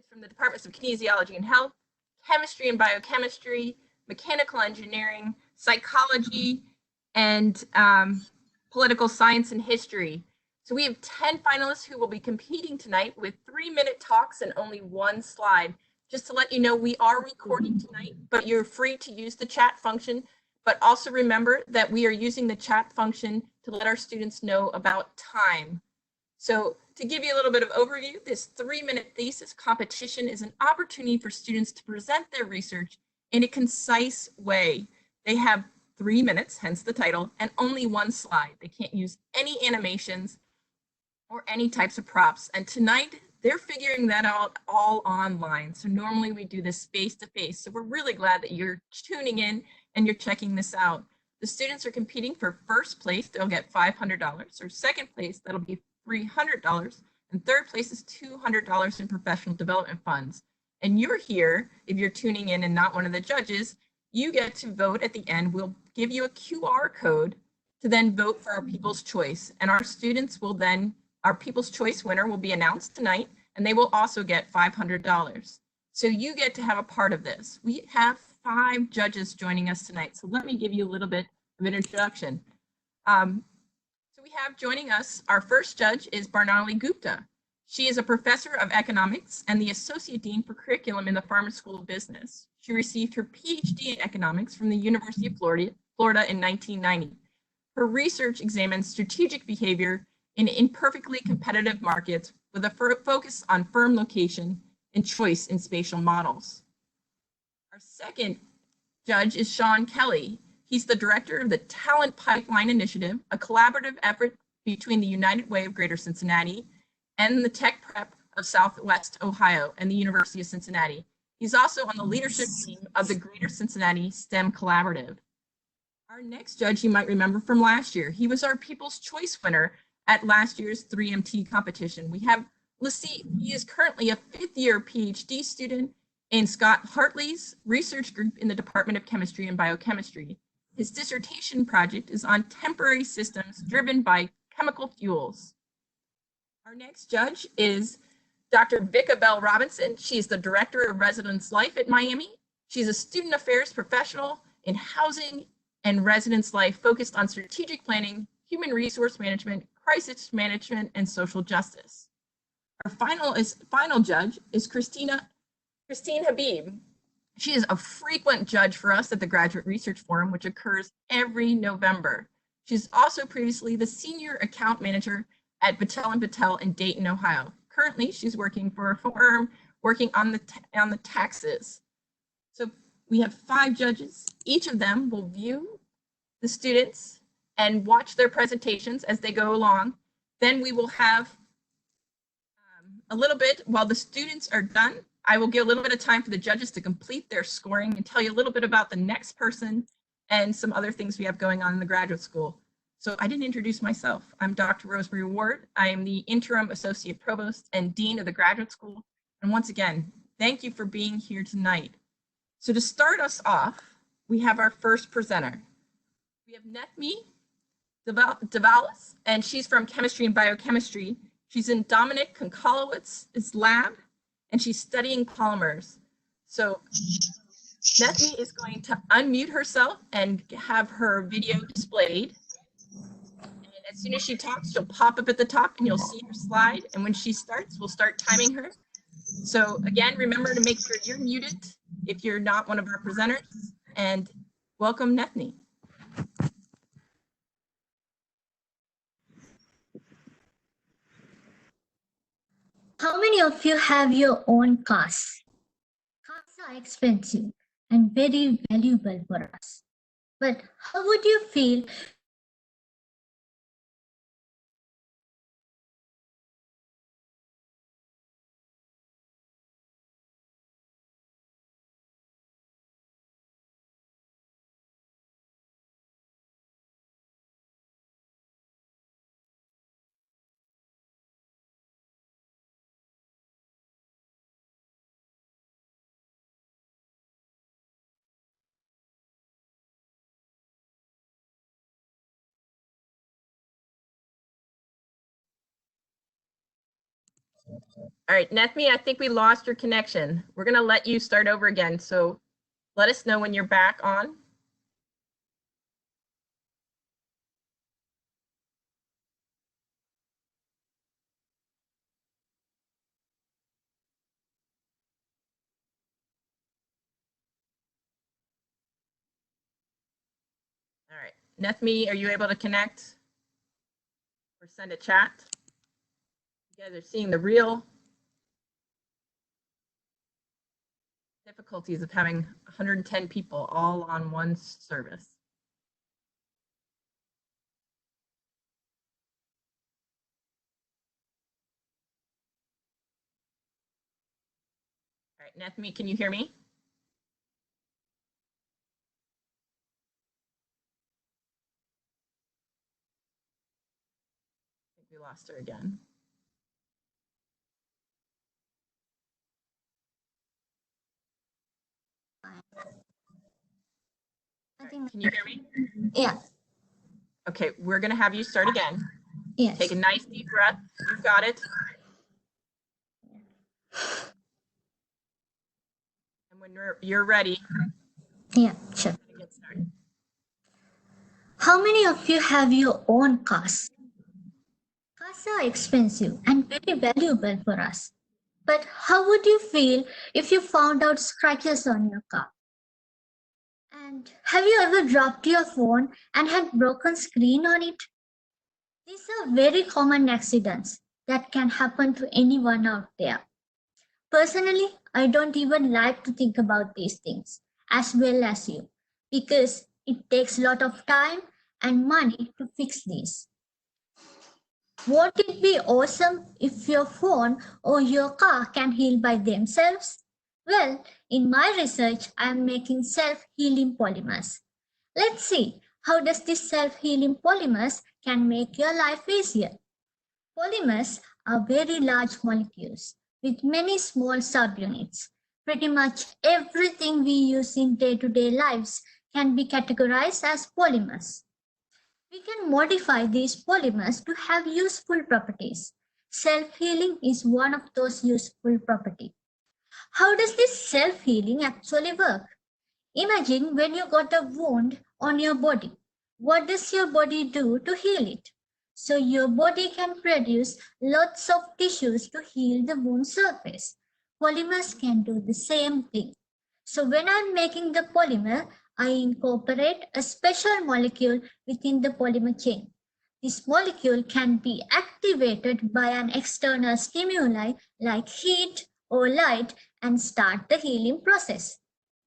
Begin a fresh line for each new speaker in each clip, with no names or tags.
students from the departments of kinesiology and health, chemistry and biochemistry, mechanical engineering, psychology, and political science and history. So we have 10 finalists who will be competing tonight with 3-minute talks and only one slide. Just to let you know, we are recording tonight, but you're free to use the chat function. But also remember that we are using the chat function to let our students know about time. So to give you a little bit of overview, this 3-minute thesis competition is an opportunity for students to present their research in a concise way. They have 3 minutes, hence the title, and only one slide. They can't use any animations or any types of props. And tonight, they're figuring that out all online. So normally we do this face-to-face. So we're really glad that you're tuning in and you're checking this out. The students are competing for first place. They'll get $500. Or second place, that'll be $300. And third place is $200 in professional development funds. And you're here, if you're tuning in and not one of the judges, you get to vote at the end. We'll give you a QR code to then vote for our People's Choice. And our students will then, our People's Choice winner will be announced tonight, and they will also get $500. So you get to have a part of this. We have 5 judges joining us tonight. So let me give you a little bit of an introduction. So we have joining us, our first judge is Barnali Gupta. She is a professor of economics and the associate dean for curriculum in the Farmer School of Business. She received her PhD in economics from the University of Florida in 1990. Her research examines strategic behavior in imperfectly competitive markets with a focus on firm location and choice in spatial models. Our second judge is Sean Kelly. He's the director of the Talent Pipeline Initiative, a collaborative effort between the United Way of Greater Cincinnati and the Tech Prep of Southwest Ohio and the University of Cincinnati. He's also on the leadership team of the Greater Cincinnati STEM Collaborative. Our next judge you might remember from last year. He was our People's Choice winner at last year's 3MT competition. We have Lassif. He is currently a 5th-year PhD student in Scott Hartley's research group in the Department of Chemistry and Biochemistry. His dissertation project is on temporary systems driven by chemical fuels. Our next judge is Dr. Vika Bell Robinson. She's the Director of Residence Life at Miami. She's a student affairs professional in housing and residence life focused on strategic planning, human resource management, crisis management, and social justice. Our final judge is Christine Habib. She is a frequent judge for us at the Graduate Research Forum, which occurs every November. She's also previously the Senior Account Manager at Battelle & Battelle in Dayton, Ohio. Currently, she's working for a firm working on the taxes. So we have 5 judges. Each of them will view the students and watch their presentations as they go along. Then we will have a little bit, while the students are done, I will give a little bit of time for the judges to complete their scoring and tell you a little bit about the next person and some other things we have going on in the graduate school. So I didn't introduce myself. I'm Dr. Rosemary Ward. I am the Interim Associate Provost and Dean of the Graduate School. And once again, thank you for being here tonight. So to start us off, we have our first presenter. We have Nethmi Davalis, and she's from Chemistry and Biochemistry. She's in Dominic Konkolowitz's lab, and she's studying polymers. So Nethmi is going to unmute herself and have her video displayed. And as soon as she talks, she'll pop up at the top and you'll see her slide. And when she starts, we'll start timing her. So again, remember to make sure you're muted if you're not one of our presenters. And welcome, Nethmi.
How many of you have your own cars? Cars are expensive and very valuable for us. But how would you feel
All right, Nethmi, I think we lost your connection. We're going to let you start over again. So let us know when you're back on. All right, Nethmi, are you able to connect or send a chat? You guys are seeing the real difficulties of having 110 people all on one service. All right, Nethmi, can you hear me? I think we lost her again.
I think.
Can you hear me?
Yeah.
Okay, we're going to have you start again.
Yes.
Take a nice deep breath. You've got it. And when you're ready,
Yeah, sure.
get started.
How many of you have your own cars? Cars are expensive and very valuable for us. But how would you feel if you found out scratches on your car? And have you ever dropped your phone and had broken screen on it? These are very common accidents that can happen to anyone out there. Personally, I don't even like to think about these things as well as you because it takes a lot of time and money to fix these. Won't it be awesome if your phone or your car can heal by themselves? Well, in my research, I am making self-healing polymers. Let's see how does this self-healing polymers can make your life easier. Polymers are very large molecules with many small subunits. Pretty much everything we use in day-to-day lives can be categorized as polymers. We can modify these polymers to have useful properties. Self-healing is one of those useful properties. How does this self-healing actually work? Imagine when you got a wound on your body. What does your body do to heal it? So your body can produce lots of tissues to heal the wound surface. Polymers can do the same thing. So when I'm making the polymer, I incorporate a special molecule within the polymer chain. This molecule can be activated by an external stimuli like heat or light and start the healing process.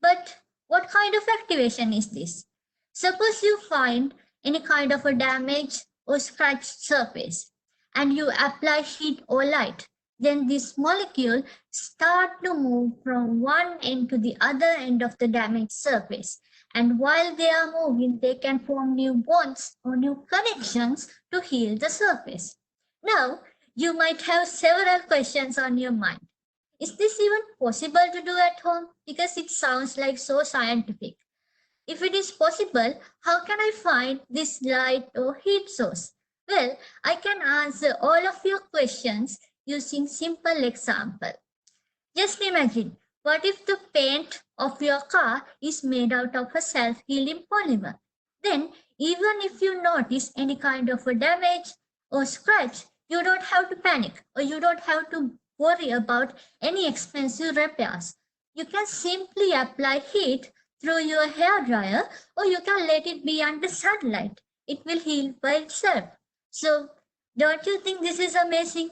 But what kind of activation is this? Suppose you find any kind of a damage or scratched surface and you apply heat or light. Then this molecule start to move from one end to the other end of the damaged surface. And while they are moving, they can form new bonds or new connections to heal the surface. Now, you might have several questions on your mind. Is this even possible to do at home? Because it sounds like so scientific. If it is possible, how can I find this light or heat source? Well, I can answer all of your questions using simple example. Just imagine, what if the paint of your car is made out of a self-healing polymer? Then, even if you notice any kind of a damage or scratch, you don't have to panic or you don't have to worry about any expensive repairs. You can simply apply heat through your hair dryer or you can let it be under sunlight. It will heal by itself. So, don't you think this is amazing?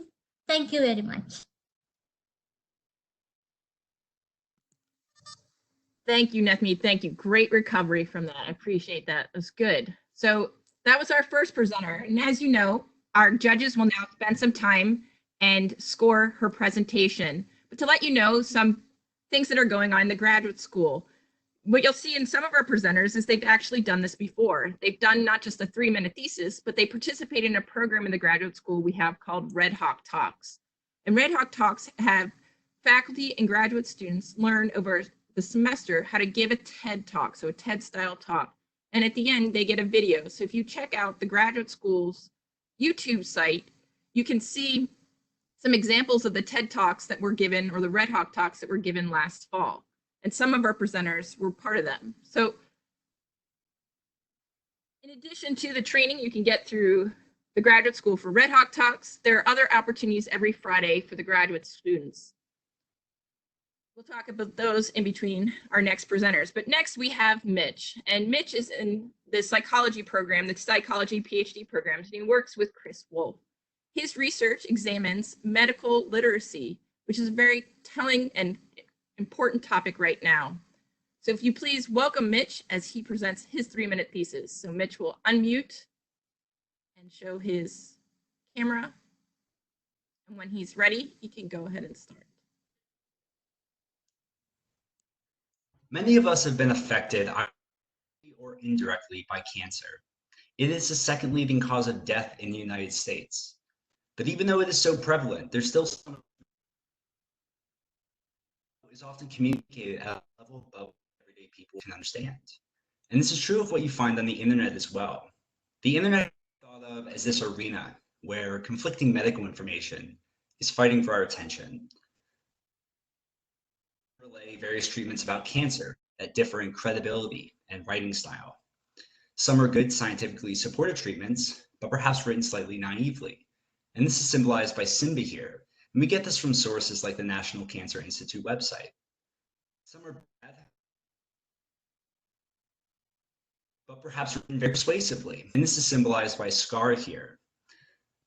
Thank you very much.
Thank you, Nethmi. Thank you. Great recovery from that. I appreciate that. It was good. So that was our first presenter. And as you know, our judges will now spend some time and score her presentation. But to let you know some things that are going on in the graduate school, what you'll see in some of our presenters is they've actually done this before. They've done not just a 3-minute thesis, but they participate in a program in the graduate school we have called Red Hawk Talks. And Red Hawk Talks have faculty and graduate students learn over the semester how to give a TED talk, so a TED style talk. And at the end, they get a video. So if you check out the graduate school's YouTube site, you can see some examples of the TED Talks that were given, or the Red Hawk Talks that were given last fall. And some of our presenters were part of them. So in addition to the training you can get through the graduate school for Red Hawk Talks, there are other opportunities every Friday for the graduate students. We'll talk about those in between our next presenters. But next we have Mitch, and Mitch is in the psychology program, the psychology PhD programs, and he works with Chris Wolf. His research examines medical literacy, which is a very telling and important topic right now. So if you please welcome Mitch as he presents his 3-minute thesis. So Mitch will unmute and show his camera. And when he's ready, he can go ahead and start.
Many of us have been affected or indirectly by cancer. It is the second leading cause of death in the United States. But even though it is so prevalent, there's still some is often communicated at a level above what everyday people can understand. And this is true of what you find on the internet as well. The internet is thought of as this arena where conflicting medical information is fighting for our attention. Relay various treatments about cancer that differ in credibility and writing style. Some are good scientifically supported treatments, but perhaps written slightly naively. And this is symbolized by SIMBA here. And we get this from sources like the National Cancer Institute website. Some are bad, but perhaps written very persuasively. And this is symbolized by SCAR here.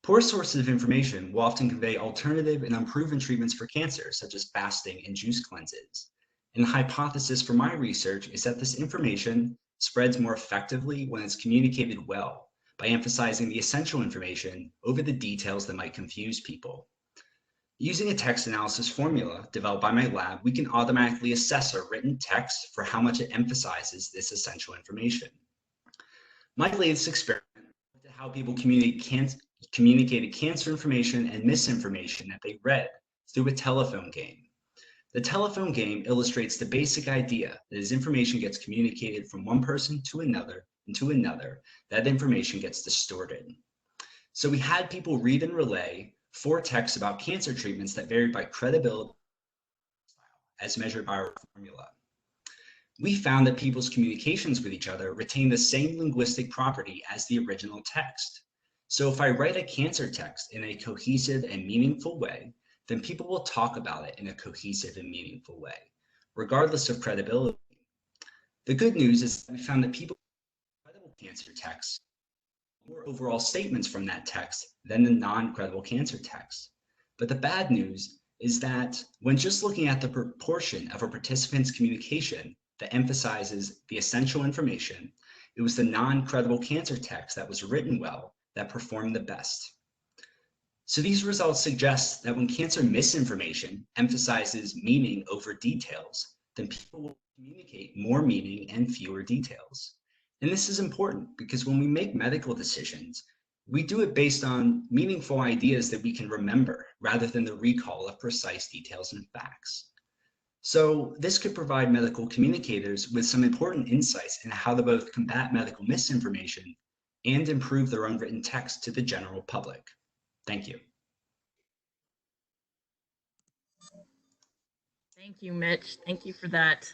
Poor sources of information will often convey alternative and unproven treatments for cancer, such as fasting and juice cleanses. And the hypothesis for my research is that this information spreads more effectively when it's communicated well, by emphasizing the essential information over the details that might confuse people. Using a text analysis formula developed by my lab, we can automatically assess a written text for how much it emphasizes this essential information. My latest experiment looked at how people communicated cancer information and misinformation that they read through a telephone game. The telephone game illustrates the basic idea that as information gets communicated from one person to another, that information gets distorted. So we had people read and relay 4 texts about cancer treatments that varied by credibility as measured by our formula. We found that people's communications with each other retain the same linguistic property as the original text. So if I write a cancer text in a cohesive and meaningful way, then people will talk about it in a cohesive and meaningful way, regardless of credibility. The good news is that we found that people credible cancer texts more overall statements from that text than the non-credible cancer text. But the bad news is that when just looking at the proportion of a participant's communication that emphasizes the essential information, it was the non-credible cancer text that was written well that performed the best. So these results suggest that when cancer misinformation emphasizes meaning over details, then people will communicate more meaning and fewer details. And this is important because when we make medical decisions, we do it based on meaningful ideas that we can remember rather than the recall of precise details and facts. So this could provide medical communicators with some important insights into how to both combat medical misinformation and improve their unwritten text to the general public. Thank you.
Thank you, Mitch. Thank you for that.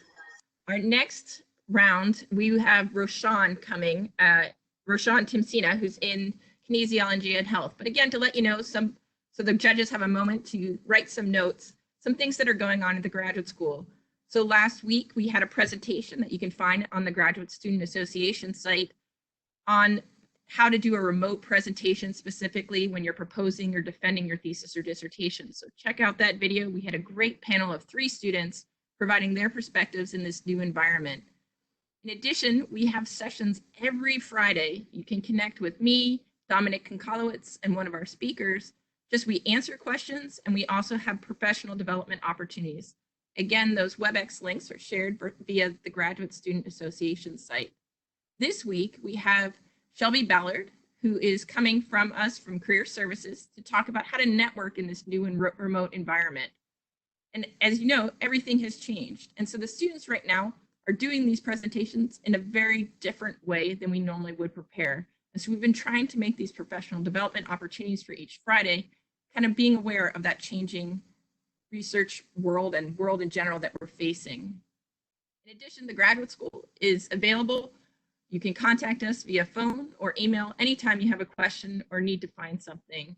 Our next round, we have Roshan coming, Roshan Timsina, who's in kinesiology and health. But again, to let you know, so the judges have a moment to write some notes, some things that are going on at the graduate school. So last week, we had a presentation that you can find on the Graduate Student Association site on how to do a remote presentation specifically when you're proposing or defending your thesis or dissertation. So check out that video. We had a great panel of 3 students providing their perspectives in this new environment. In addition, we have sessions every Friday. You can connect with me, Dominic Konkalowitz, and one of our speakers. Just we answer questions, and we also have professional development opportunities. Again, those WebEx links are shared via the Graduate Student Association site. This week, we have Shelby Ballard, who is coming from us from Career Services to talk about how to network in this new and remote environment. And as you know, everything has changed. And so the students right now are doing these presentations in a very different way than we normally would prepare. And so we've been trying to make these professional development opportunities for each Friday kind of being aware of that changing research world and world in general that we're facing. In addition, the graduate school is available. You can contact us via phone or email anytime you have a question or need to find something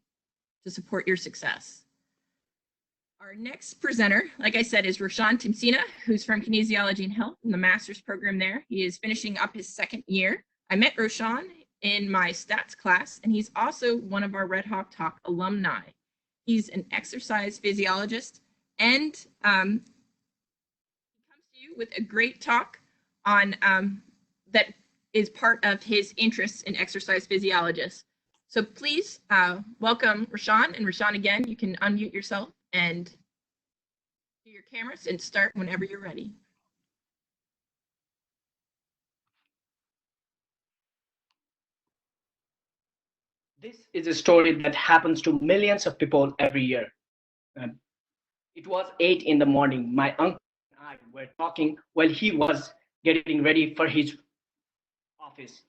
to support your success. Our next presenter, like I said, is Roshan Timsina, who's from Kinesiology and Health in the master's program there. He is finishing up his second year. I met Roshan in my stats class, and he's also one of our Red Hawk Talk alumni. He's an exercise physiologist, and he comes to you with a great talk on that is part of his interests in exercise physiologists. So please welcome Roshan, and Roshan, again, you can unmute yourself and do your cameras and start whenever you're ready.
This is a story that happens to millions of people every year. It was 8 in the morning. My uncle and I were talking while he was getting ready for his office.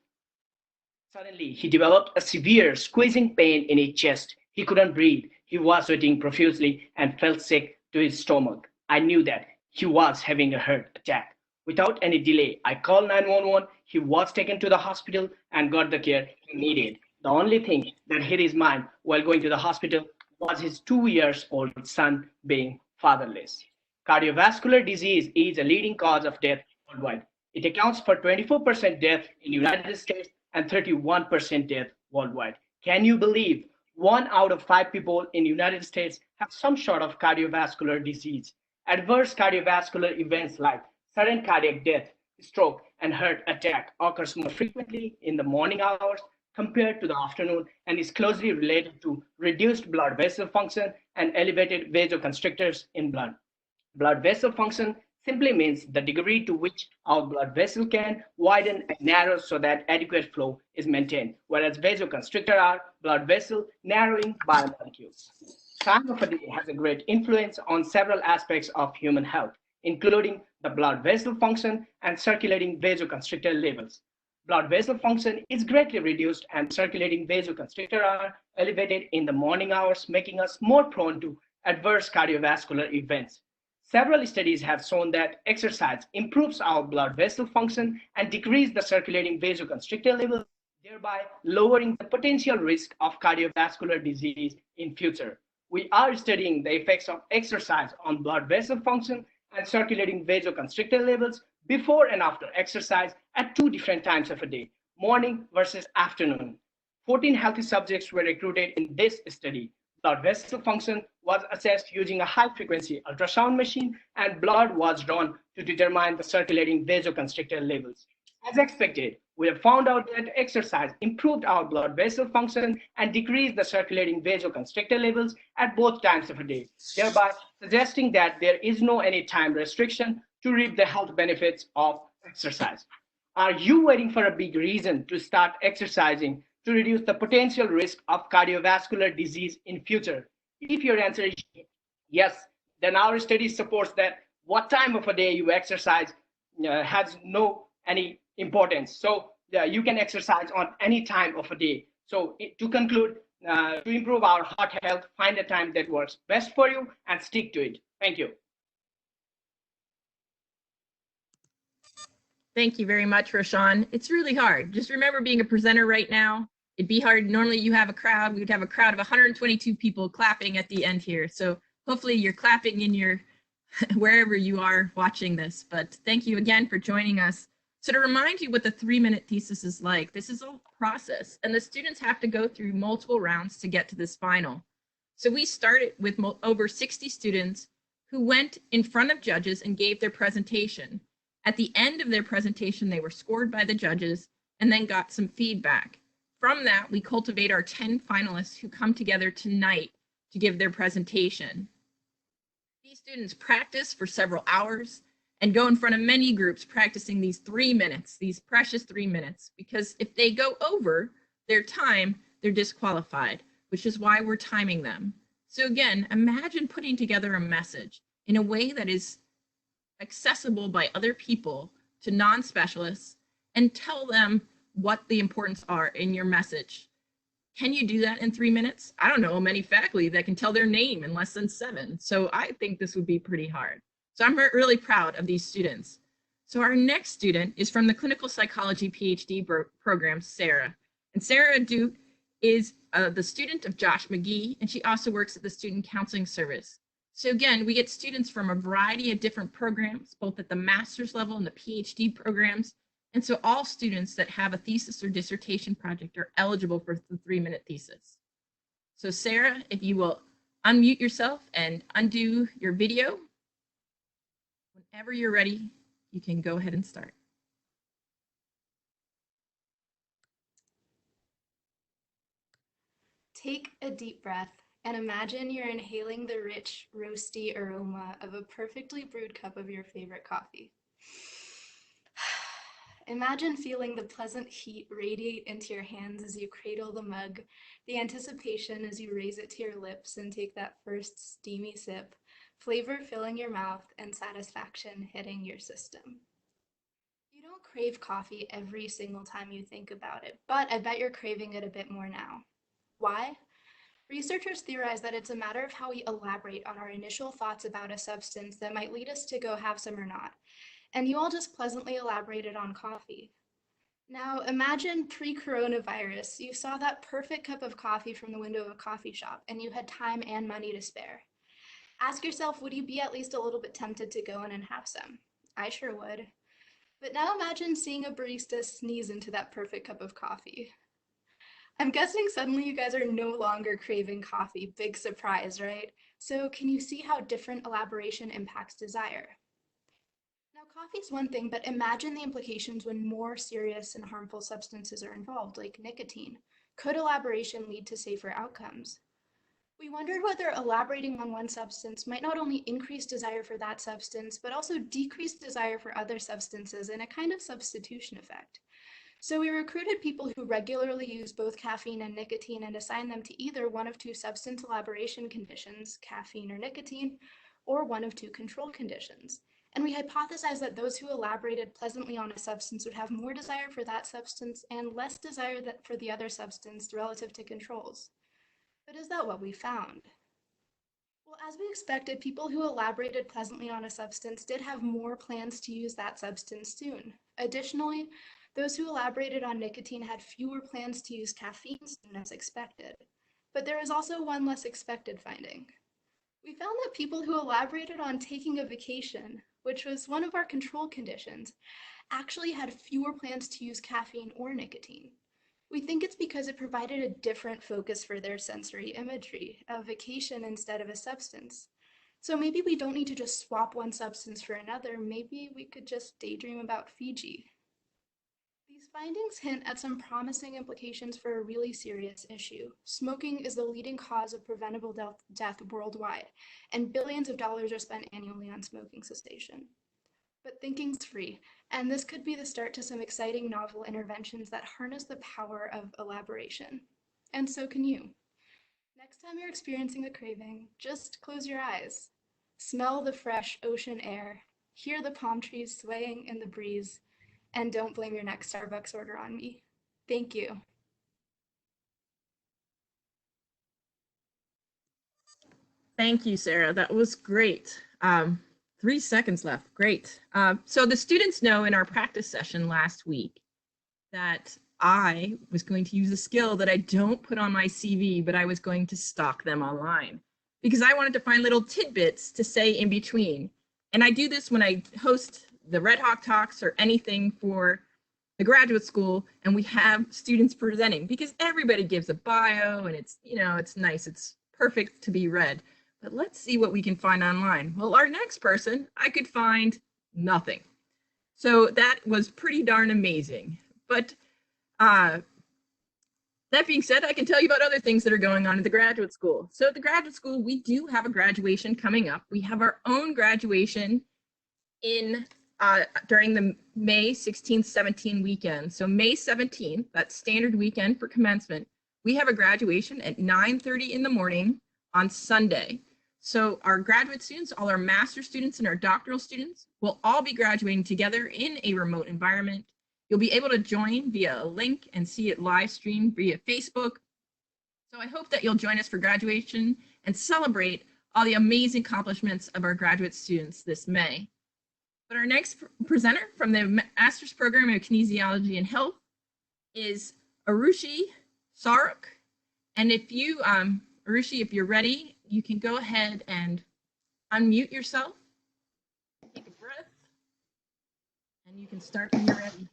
Suddenly, he developed a severe squeezing pain in his chest. He couldn't breathe. He was sweating profusely and felt sick to his stomach. I knew that he was having a heart attack. Without any delay, I called 911. He was taken to the hospital and got the care he needed. The only thing that hit his mind while going to the hospital was his 2-year-old son being fatherless. Cardiovascular disease is a leading cause of death worldwide. It accounts for 24% death in the United States and 31% death worldwide. Can you believe 1 out of 5 people in the United States have some sort of cardiovascular disease? Adverse cardiovascular events like sudden cardiac death, stroke, and heart attack occurs more frequently in the morning hours compared to the afternoon and is closely related to reduced blood vessel function and elevated vasoconstrictors in blood. Blood vessel function simply means the degree to which our blood vessel can widen and narrow so that adequate flow is maintained, whereas vasoconstrictor are blood vessel narrowing biomolecules. Time of a day has a great influence on several aspects of human health, including the blood vessel function and circulating vasoconstrictor levels. Blood vessel function is greatly reduced and circulating vasoconstrictor are elevated in the morning hours, making us more prone to adverse cardiovascular events. Several studies have shown that exercise improves our blood vessel function and decreases the circulating vasoconstrictor levels, thereby lowering the potential risk of cardiovascular disease in future. We are studying the effects of exercise on blood vessel function and circulating vasoconstrictor levels before and after exercise at 2 different times of a day, morning versus afternoon. 14 healthy subjects were recruited in this study. Blood vessel function was assessed using a high-frequency ultrasound machine, and blood was drawn to determine the circulating vasoconstrictor levels. As expected, we have found out that exercise improved our blood vessel function and decreased the circulating vasoconstrictor levels at both times of a day, thereby suggesting that there is no any time restriction to reap the health benefits of exercise. Are you waiting for a big reason to start exercising to reduce the potential risk of cardiovascular disease in future? If your answer is yes, then our study supports that what time of a day you exercise has no any importance. So you can exercise on any time of a day. So to conclude, to improve our heart health, find a time that works best for you and stick to it. Thank you.
Thank you very much, Roshan. It's really hard. Just remember, being a presenter right now, it'd be hard. Normally you have a crowd. We would have a crowd of 122 people clapping at the end here. So hopefully you're clapping in your wherever you are watching this. But thank you again for joining us. So to remind you what the 3-minute thesis is like, this is a process, and the students have to go through multiple rounds to get to this final. So we started with over 60 students who went in front of judges and gave their presentation. At the end of their presentation, they were scored by the judges and then got some feedback. From that, we cultivate our 10 finalists who come together tonight to give their presentation. These students practice for several hours and go in front of many groups practicing these 3 minutes, these precious 3 minutes, because if they go over their time, they're disqualified, which is why we're timing them. So again, imagine putting together a message in a way that is accessible by other people to non-specialists and tell them what the importance are in your message. Can you do that in 3 minutes? I don't know many faculty that can tell their name in less than 7. So I think this would be pretty hard. So I'm really proud of these students. So our next student is from the Clinical Psychology PhD program, Sarah. And Sarah Duke is the student of Josh McGee, and she also works at the Student Counseling Service. So again, we get students from a variety of different programs, both at the master's level and the PhD programs. And so all students that have a thesis or dissertation project are eligible for the 3-minute thesis. So Sarah, if you will unmute yourself and undo your video, whenever you're ready, you can go ahead and start.
Take a deep breath and imagine you're inhaling the rich, roasty aroma of a perfectly brewed cup of your favorite coffee. Imagine feeling the pleasant heat radiate into your hands as you cradle the mug, the anticipation as you raise it to your lips and take that first steamy sip, flavor filling your mouth and satisfaction hitting your system. You don't crave coffee every single time you think about it, but I bet you're craving it a bit more now. Why? Researchers theorize that it's a matter of how we elaborate on our initial thoughts about a substance that might lead us to go have some or not. And you all just pleasantly elaborated on coffee. Now imagine pre-coronavirus, you saw that perfect cup of coffee from the window of a coffee shop and you had time and money to spare. Ask yourself, would you be at least a little bit tempted to go in and have some? I sure would. But now imagine seeing a barista sneeze into that perfect cup of coffee. I'm guessing suddenly you guys are no longer craving coffee. Big surprise, right? So can you see how different elaboration impacts desire? Now, coffee's one thing, but imagine the implications when more serious and harmful substances are involved, like nicotine. Could elaboration lead to safer outcomes? We wondered whether elaborating on one substance might not only increase desire for that substance, but also decrease desire for other substances in a kind of substitution effect. So we recruited people who regularly use both caffeine and nicotine and assigned them to either one of two substance elaboration conditions, caffeine or nicotine, or one of two control conditions. And we hypothesized that those who elaborated pleasantly on a substance would have more desire for that substance and less desire for the other substance relative to controls. But is that what we found? Well, as we expected, people who elaborated pleasantly on a substance did have more plans to use that substance soon. Additionally, those who elaborated on nicotine had fewer plans to use caffeine soon as expected. But there was also one less expected finding. We found that people who elaborated on taking a vacation, which was one of our control conditions, actually had fewer plans to use caffeine or nicotine. We think it's because it provided a different focus for their sensory imagery, a vacation instead of a substance. So maybe we don't need to just swap one substance for another, maybe we could just daydream about Fiji. These findings hint at some promising implications for a really serious issue. Smoking is the leading cause of preventable death worldwide, and billions of dollars are spent annually on smoking cessation. But thinking's free, and this could be the start to some exciting novel interventions that harness the power of elaboration. And so can you. Next time you're experiencing a craving, just close your eyes. Smell the fresh ocean air, hear the palm trees swaying in the breeze, and don't blame your next Starbucks order on me. Thank you.
Thank you, Sarah. That was great. 3 seconds left. Great. So the students know in our practice session last week that I was going to use a skill that I don't put on my CV, but I was going to stalk them online because I wanted to find little tidbits to say in between. And I do this when I host the Red Hawk Talks or anything for the graduate school, and we have students presenting because everybody gives a bio and it's, you know, it's nice. It's perfect to be read. But let's see what we can find online. Well, our next person, I could find nothing. So that was pretty darn amazing. But that being said, I can tell you about other things that are going on at the graduate school. So at the graduate school, we do have a graduation coming up. We have our own graduation in during the May 16th, 17th weekend. So May 17th, that standard weekend for commencement, we have a graduation at 9:30 in the morning on Sunday. So our graduate students, all our master students and our doctoral students will all be graduating together in a remote environment. You'll be able to join via a link and see it live streamed via Facebook. So I hope that you'll join us for graduation and celebrate all the amazing accomplishments of our graduate students this May. But our next presenter from the Master's Program of Kinesiology and Health is Arushi Saruk. And if you, Arushi, if you're ready, you can go ahead and unmute yourself, take a breath, and you can start when you're ready.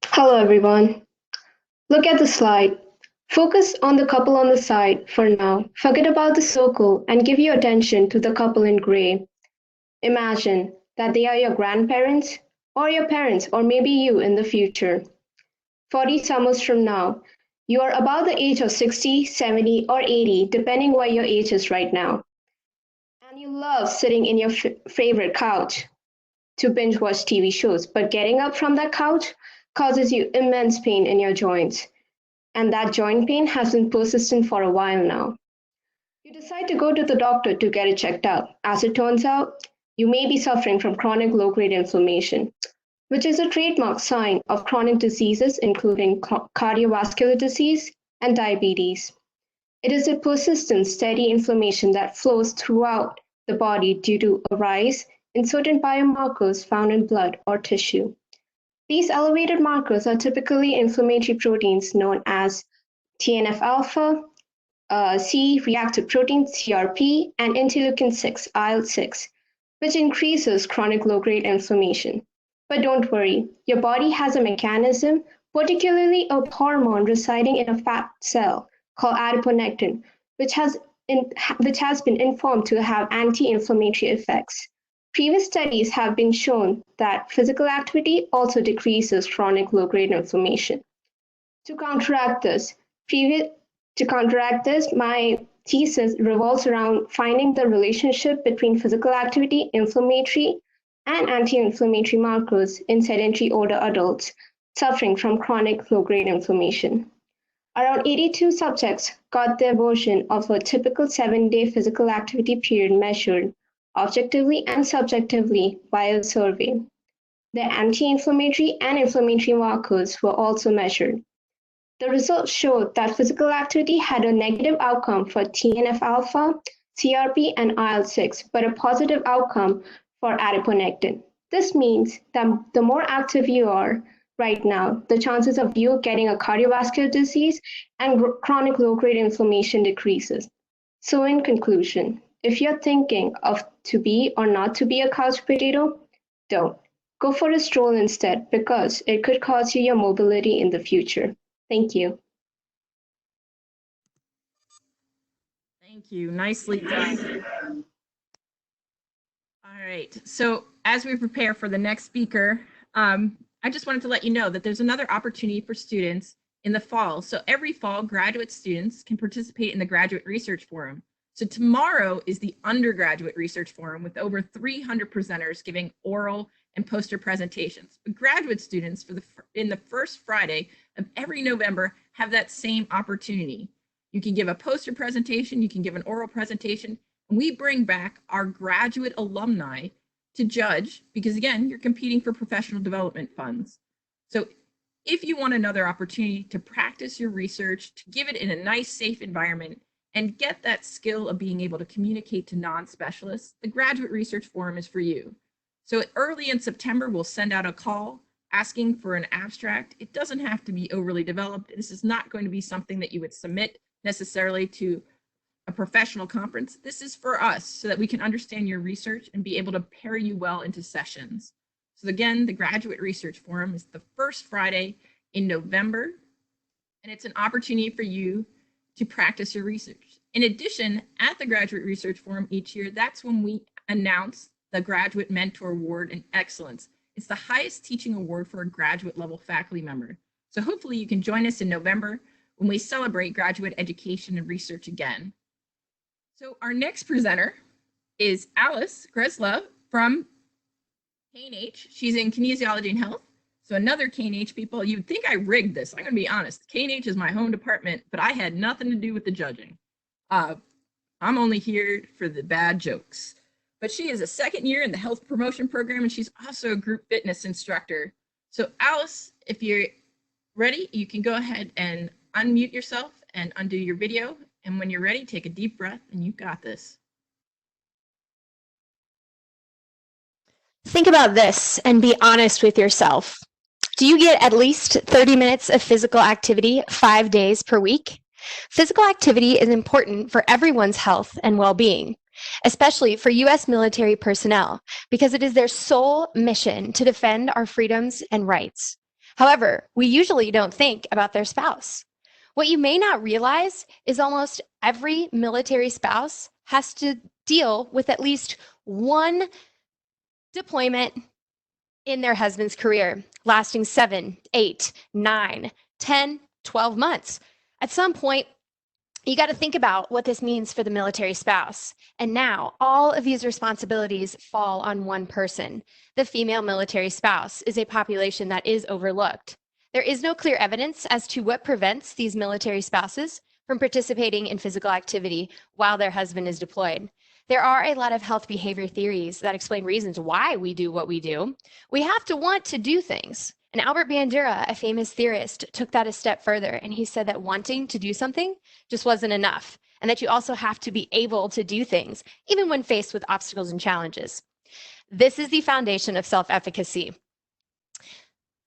Hello, everyone. Look at the slide. Focus on the couple on the side for now. Forget about the circle and give your attention to the couple in gray. Imagine that they are your grandparents or your parents or maybe you in the future. 40 summers from now, you are about the age of 60, 70, or 80, depending what your age is right now. And you love sitting in your favorite couch to binge watch TV shows, but getting up from that couch causes you immense pain in your joints. And that joint pain has been persistent for a while now. You decide to go to the doctor to get it checked out. As it turns out, you may be suffering from chronic low-grade inflammation, which is a trademark sign of chronic diseases, including cardiovascular disease and diabetes. It is a persistent, steady inflammation that flows throughout the body due to a rise in certain biomarkers found in blood or tissue. These elevated markers are typically inflammatory proteins known as TNF-alpha, C-reactive protein, CRP, and interleukin-6, IL-6, which increases chronic low-grade inflammation. But don't worry, your body has a mechanism, particularly a hormone residing in a fat cell called adiponectin, which has been informed to have anti-inflammatory effects. Previous studies have been shown that physical activity also decreases chronic low-grade inflammation. To counteract this, my thesis revolves around finding the relationship between physical activity, inflammatory, and anti-inflammatory markers in sedentary older adults suffering from chronic low-grade inflammation. Around 82 subjects got their version of a typical 7-day physical activity period measured objectively and subjectively via a survey. Their anti-inflammatory and inflammatory markers were also measured. The results showed that physical activity had a negative outcome for TNF-alpha, CRP, and IL-6, but a positive outcome for adiponectin. This means that the more active you are right now, the chances of you getting a cardiovascular disease and chronic low-grade inflammation decreases. So in conclusion, if you're thinking of to be or not to be a couch potato, don't. Go for a stroll instead, because it could cost you your mobility in the future. Thank you.
Thank you. Nicely done. All right. So as we prepare for the next speaker, I just wanted to let you know that there's another opportunity for students in the fall. So every fall, graduate students can participate in the Graduate Research Forum. So tomorrow is the Undergraduate Research Forum with over 300 presenters giving oral and poster presentations. But graduate students in the first Friday of every November have that same opportunity. You can give a poster presentation, you can give an oral presentation, and we bring back our graduate alumni to judge, because again, you're competing for professional development funds. So if you want another opportunity to practice your research, to give it in a nice, safe environment, and get that skill of being able to communicate to non-specialists, the Graduate Research Forum is for you. So early in September, we'll send out a call asking for an abstract. It doesn't have to be overly developed. This is not going to be something that you would submit necessarily to a professional conference. This is for us so that we can understand your research and be able to pair you well into sessions. So again, the Graduate Research Forum is the first Friday in November, and it's an opportunity for you to practice your research. In addition, at the Graduate Research Forum each year, that's when we announce the Graduate Mentor Award in Excellence. It's the highest teaching award for a graduate level faculty member. So hopefully you can join us in November when we celebrate graduate education and research again. So our next presenter is Alice Gresla from K&H. She's in Kinesiology and Health. So another K&H people, you'd think I rigged this. I'm gonna be honest. K&H is my home department, but I had nothing to do with the judging. I'm only here for the bad jokes. But she is a second year in the health promotion program, and she's also a group fitness instructor. So Alice, if you're ready, you can go ahead and unmute yourself and undo your video. And when you're ready, take a deep breath and you've got this.
Think about this and be honest with yourself. Do you get at least 30 minutes of physical activity 5 days per week? Physical activity is important for everyone's health and well-being, especially for U.S. military personnel, because it is their sole mission to defend our freedoms and rights. However, we usually don't think about their spouse. What you may not realize is almost every military spouse has to deal with at least one deployment in their husband's career, lasting 7, 8, 9, 10, 12 months. At some point, you got to think about what this means for the military spouse. And now all of these responsibilities fall on one person. The female military spouse is a population that is overlooked. There is no clear evidence as to what prevents these military spouses from participating in physical activity while their husband is deployed. There are a lot of health behavior theories that explain reasons why we do what we do. We have to want to do things. And Albert Bandura, a famous theorist, took that a step further, and he said that wanting to do something just wasn't enough, and that you also have to be able to do things, even when faced with obstacles and challenges. This is the foundation of self-efficacy.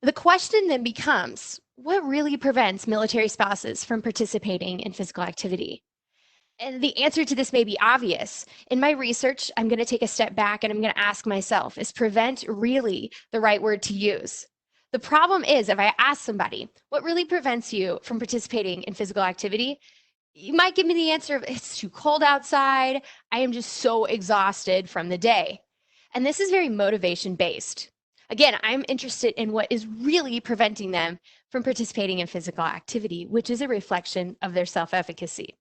The question then becomes, what really prevents military spouses from participating in physical activity? And the answer to this may be obvious. In my research, I'm going to take a step back and I'm going to ask myself, is prevent really the right word to use? The problem is, if I ask somebody, what really prevents you from participating in physical activity? You might give me the answer of, it's too cold outside. I am just so exhausted from the day. And this is very motivation based. Again, I'm interested in what is really preventing them from participating in physical activity, which is a reflection of their self-efficacy.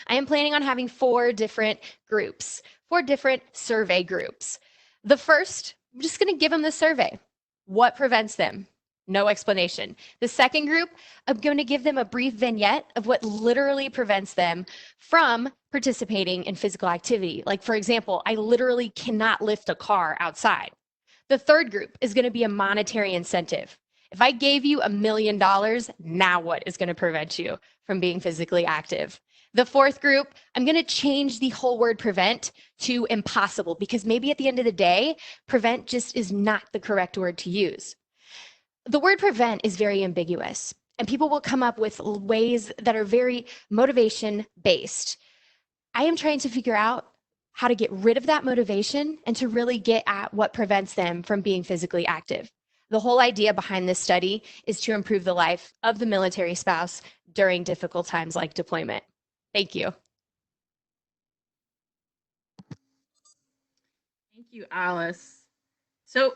I am planning on having 4 different groups, 4 different survey groups. The first, I'm just going to give them the survey. What prevents them? No explanation. The second group, I'm going to give them a brief vignette of what literally prevents them from participating in physical activity. Like, for example, I literally cannot lift a car outside. The third group is going to be a monetary incentive. If I gave you $1 million, now what is going to prevent you from being physically active? The fourth group, I'm going to change the whole word prevent to impossible, because maybe at the end of the day, prevent just is not the correct word to use. The word prevent is very ambiguous, and people will come up with ways that are very motivation based. I am trying to figure out how to get rid of that motivation and to really get at what prevents them from being physically active. The whole idea behind this study is to improve the life of the military spouse during difficult times like deployment. Thank you.
Thank you, Alice. So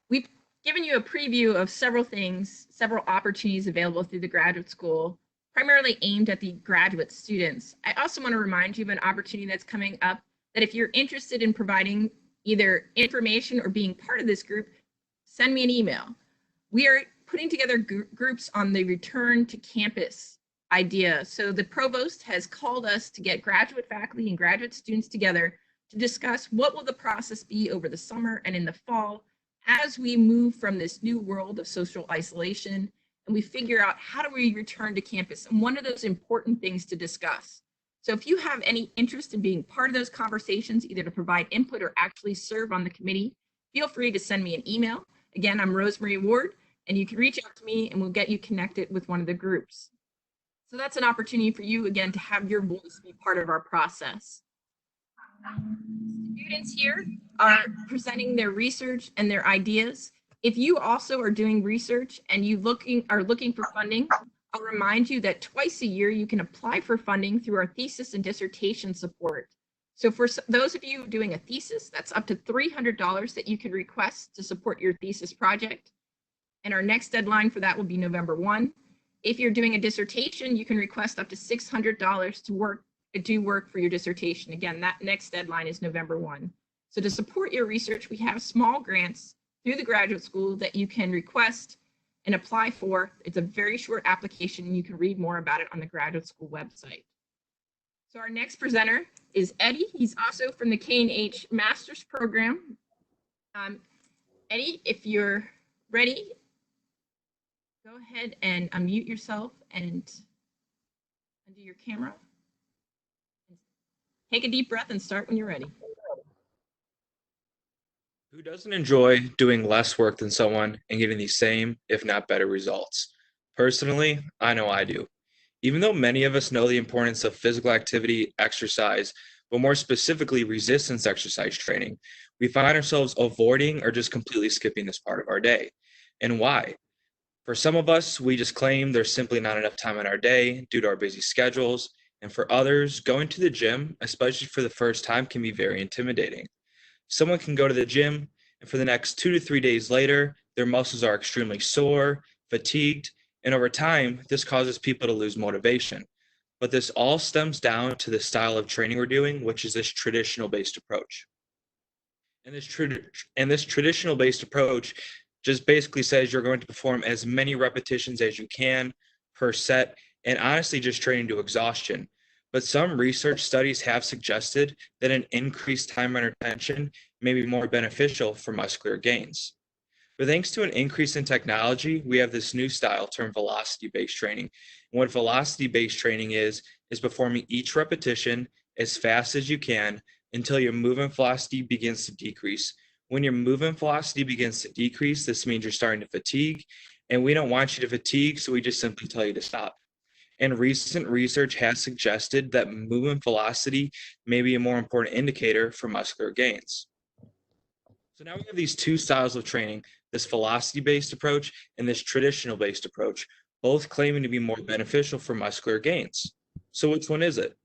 we've given you a preview of several things, several opportunities available through the graduate school, primarily aimed at the graduate students. I also want to remind you of an opportunity that's coming up that if you're interested in providing either information or being part of this group, send me an email. We are putting together groups on the return to campus idea. So the provost has called us to get graduate faculty and graduate students together to discuss what will the process be over the summer and in the fall as we move from this new world of social isolation and we figure out how do we return to campus. And one of those important things to discuss. So if you have any interest in being part of those conversations, either to provide input or actually serve on the committee, feel free to send me an email. Again, I'm Rosemary Ward, and you can reach out to me and we'll get you connected with one of the groups. So that's an opportunity for you, again, to have your voice be part of our process. Students here are presenting their research and their ideas. If you also are doing research and you are looking for funding, I'll remind you that twice a year you can apply for funding through our thesis and dissertation support. So for those of you doing a thesis, that's up to $300 that you can request to support your thesis project. And our next deadline for that will be November 1. If you're doing a dissertation, you can request up to $600 to do work for your dissertation. Again, that next deadline is November 1. So to support your research, we have small grants through the graduate school that you can request and apply for. It's a very short application, and you can read more about it on the graduate school website. So our next presenter is Eddie. He's also from the K&H Master's Program. Eddie, if you're ready, go ahead and unmute yourself and Undo your camera. Take a deep breath and start when you're ready.
Who doesn't enjoy doing less work than someone and getting the same, if not better, results? Personally, I know I do. Even though many of us know the importance of physical activity, exercise, but more specifically resistance exercise training, we find ourselves avoiding or just completely skipping this part of our day. And why? For some of us, we just claim there's simply not enough time in our day due to our busy schedules. And for others, going to the gym, especially for the first time, can be very intimidating. Someone can go to the gym, and for the next 2 to 3 days later, their muscles are extremely sore, fatigued, and over time, this causes people to lose motivation. But this all stems down to the style of training we're doing, which is this traditional based approach. And this traditional based approach just basically says you're going to perform as many repetitions as you can per set, and honestly just training to exhaustion. But some research studies have suggested that an increased time under tension may be more beneficial for muscular gains. But thanks to an increase in technology, we have this new style termed velocity-based training. And what velocity-based training is performing each repetition as fast as you can until your movement velocity begins to decrease. When your movement velocity begins to decrease, this means you're starting to fatigue, and we don't want you to fatigue, so we just simply tell you to stop. And recent research has suggested that movement velocity may be a more important indicator for muscular gains. So now we have these two styles of training, this velocity-based approach and this traditional-based approach, both claiming to be more beneficial for muscular gains. So which one is it?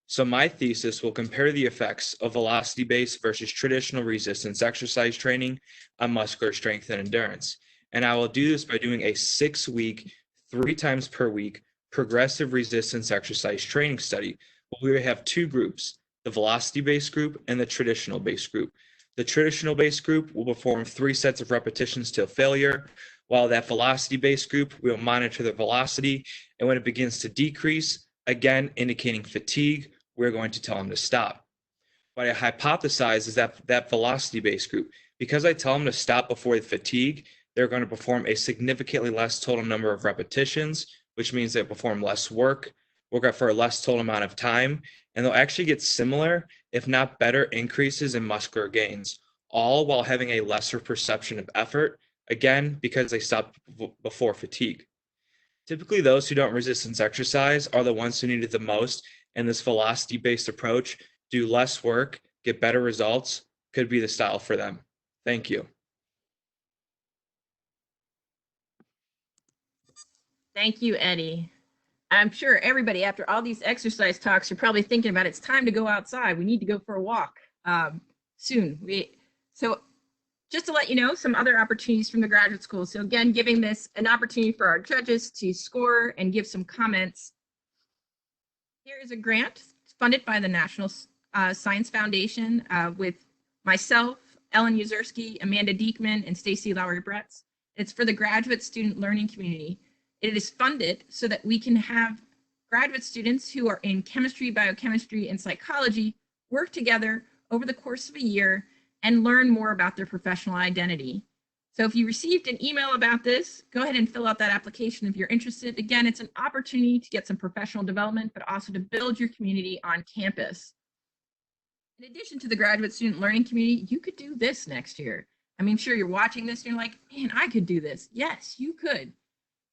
So my thesis will compare the effects of velocity-based versus traditional resistance exercise training on muscular strength and endurance. And I will do this by doing a 6-week, 3 times per week, progressive resistance exercise training study, where we have 2 groups, the velocity-based group and the traditional-based group. The traditional-based group will perform 3 sets of repetitions till failure, while that velocity-based group will monitor the velocity, and when it begins to decrease, again indicating fatigue, we're going to tell them to stop. What I hypothesize is that velocity-based group, because I tell them to stop before the fatigue, they're going to perform a significantly less total number of repetitions, which means they perform less work out for a less total amount of time, and they'll actually get similar, if not better, increases in muscular gains, all while having a lesser perception of effort, again, because they stopped before fatigue. Typically, those who don't resistance exercise are the ones who need it the most, and this velocity-based approach, do less work, get better results, could be the style for them. Thank you.
Thank you, Eddie. I'm sure everybody, after all these exercise talks, you're probably thinking about it's time to go outside. We need to go for a walk soon. So just to let you know, some other opportunities from the graduate school. So again, giving this an opportunity for our judges to score and give some comments. Here is a grant funded by the National Science Foundation with myself, Ellen Yuzerski, Amanda Diekman, and Stacy Lowry-Bretz. It's for the graduate student learning community. It is funded so that we can have graduate students who are in chemistry, biochemistry, and psychology work together over the course of a year and learn more about their professional identity. So if you received an email about this, go ahead and fill out that application if you're interested. Again, it's an opportunity to get some professional development, but also to build your community on campus. In addition to the graduate student learning community, you could do this next year. I mean, sure, you're watching this and you're like, man, I could do this. Yes, you could.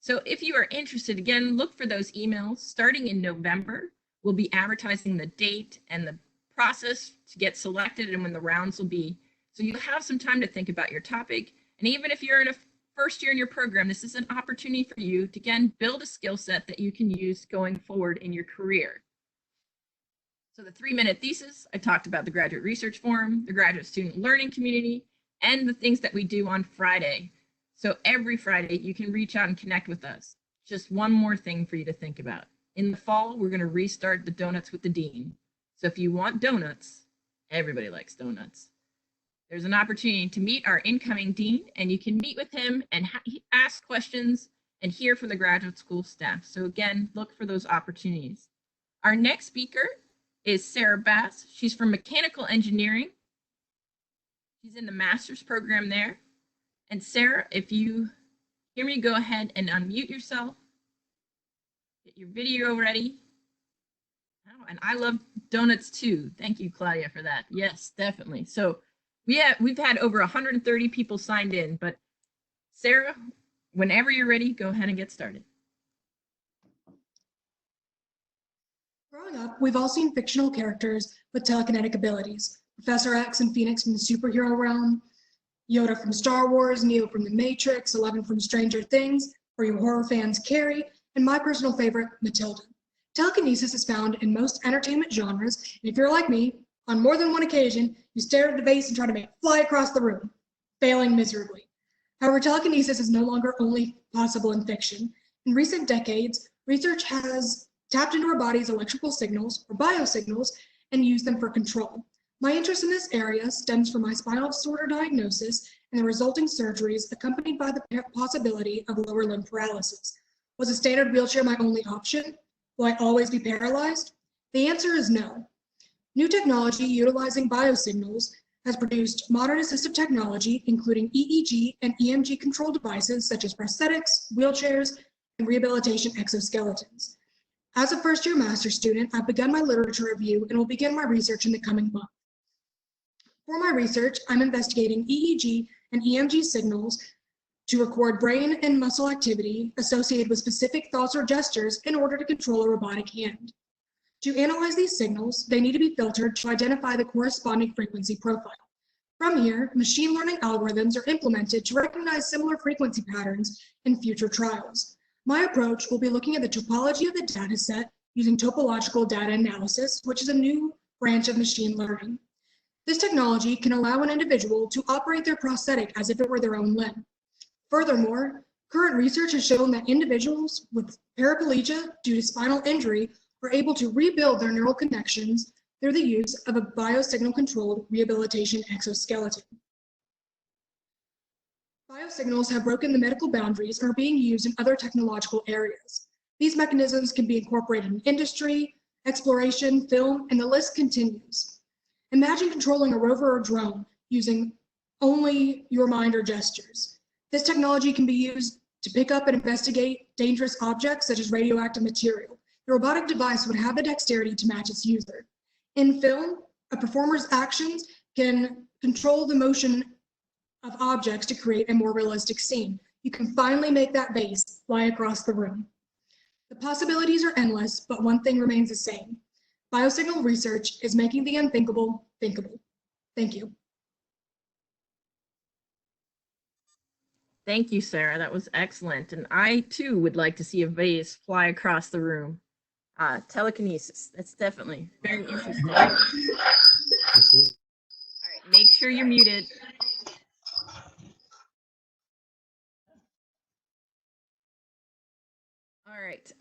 So if you are interested, again, look for those emails. Starting in November, we'll be advertising the date and the process to get selected and when the rounds will be. So you have some time to think about your topic. And even if you're in a first year in your program, this is an opportunity for you to, again, build a skill set that you can use going forward in your career. So the 3-minute thesis, I talked about the graduate research forum, the graduate student learning community, and the things that we do on Friday. So every Friday, you can reach out and connect with us. Just one more thing for you to think about. In the fall, we're going to restart the Donuts with the Dean. So if you want donuts, everybody likes donuts. There's an opportunity to meet our incoming dean, and you can meet with him and ask questions and hear from the graduate school staff. So again, look for those opportunities. Our next speaker is Sarah Bass. She's from mechanical engineering. She's in the master's program there. And Sarah, if you hear me, go ahead and unmute yourself. Get your video ready. Oh, and I love donuts too. Thank you, Claudia, for that. Yes, definitely. So we've had over 130 people signed in, but Sarah, whenever you're ready, go ahead and get started.
Growing up, we've all seen fictional characters with telekinetic abilities. Professor X and Phoenix from the superhero realm, Yoda from Star Wars, Neo from The Matrix, Eleven from Stranger Things, for you horror fans, Carrie, and my personal favorite, Matilda. Telekinesis is found in most entertainment genres, and if you're like me, on more than one occasion, you stare at a vase and try to make it fly across the room, failing miserably. However, telekinesis is no longer only possible in fiction. In recent decades, research has tapped into our body's electrical signals, or biosignals, and used them for control. My interest in this area stems from my spinal disorder diagnosis and the resulting surgeries accompanied by the possibility of lower limb paralysis. Was a standard wheelchair my only option? Will I always be paralyzed? The answer is no. New technology utilizing biosignals has produced modern assistive technology, including EEG and EMG control devices such as prosthetics, wheelchairs, and rehabilitation exoskeletons. As a first-year master's student, I've begun my literature review and will begin my research in the coming month. For my research, I'm investigating EEG and EMG signals to record brain and muscle activity associated with specific thoughts or gestures in order to control a robotic hand. To analyze these signals, they need to be filtered to identify the corresponding frequency profile. From here, machine learning algorithms are implemented to recognize similar frequency patterns in future trials. My approach will be looking at the topology of the data set using topological data analysis, which is a new branch of machine learning. This technology can allow an individual to operate their prosthetic as if it were their own limb. Furthermore, current research has shown that individuals with paraplegia due to spinal injury are able to rebuild their neural connections through the use of a biosignal-controlled rehabilitation exoskeleton. Biosignals have broken the medical boundaries and are being used in other technological areas. These mechanisms can be incorporated in industry, exploration, film, and the list continues. Imagine controlling a rover or drone using only your mind or gestures. This technology can be used to pick up and investigate dangerous objects such as radioactive material. The robotic device would have the dexterity to match its user. In film, a performer's actions can control the motion of objects to create a more realistic scene. You can finally make that vase fly across the room. The possibilities are endless, but one thing remains the same. Biosignal research is making the unthinkable thinkable. Thank you.
Thank you, Sarah. That was excellent. And I too would like to see a vase fly across the room. Telekinesis. That's definitely very interesting. All right, make sure you're muted. All right.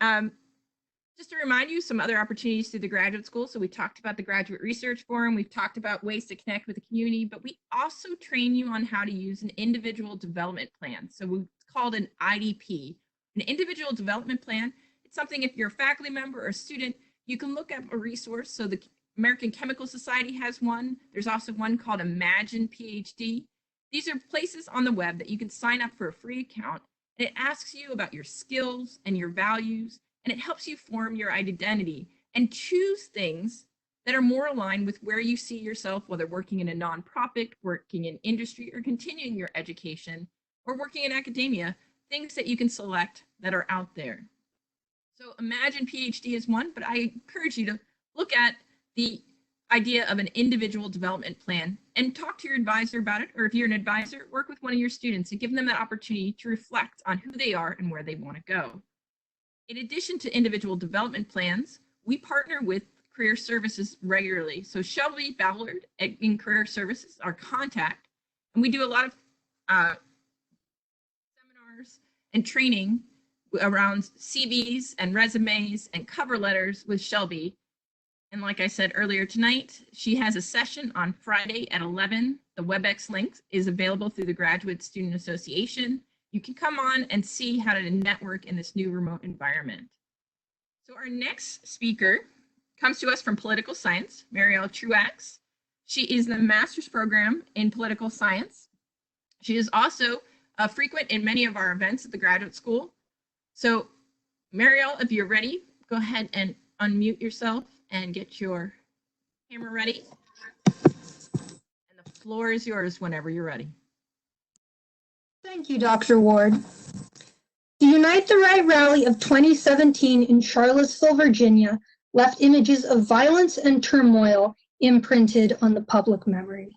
Just to remind you, some other opportunities through the graduate school. So we talked about the Graduate Research Forum. We've talked about ways to connect with the community, but we also train you on how to use an individual development plan. So it's called an IDP, an individual development plan. It's something if you're a faculty member or a student, you can look up a resource. So the American Chemical Society has one. There's also one called Imagine PhD. These are places on the web that you can sign up for a free account. And it asks you about your skills and your values, and it helps you form your identity and choose things that are more aligned with where you see yourself, whether working in a nonprofit, working in industry, or continuing your education, or working in academia, things that you can select that are out there. So Imagine PhD is one, but I encourage you to look at the idea of an individual development plan and talk to your advisor about it, or if you're an advisor, work with one of your students and give them that opportunity to reflect on who they are and where they want to go. In addition to individual development plans, we partner with Career Services regularly. So Shelby Ballard in Career Services, our contact, and we do a lot of seminars and training around CVs and resumes and cover letters with Shelby. And like I said earlier tonight, she has a session on Friday at 11. The WebEx link is available through the Graduate Student Association. You can come on and see how to network in this new remote environment. So our next speaker comes to us from political science, Marielle Truax. She is the master's program in political science. She is also frequent in many of our events at the graduate school. So Marielle, if you're ready, go ahead and unmute yourself and get your camera ready. And the floor is yours whenever you're ready.
Thank you, Dr. Ward. The Unite the Right rally of 2017 in Charlottesville, Virginia, left images of violence and turmoil imprinted on the public memory.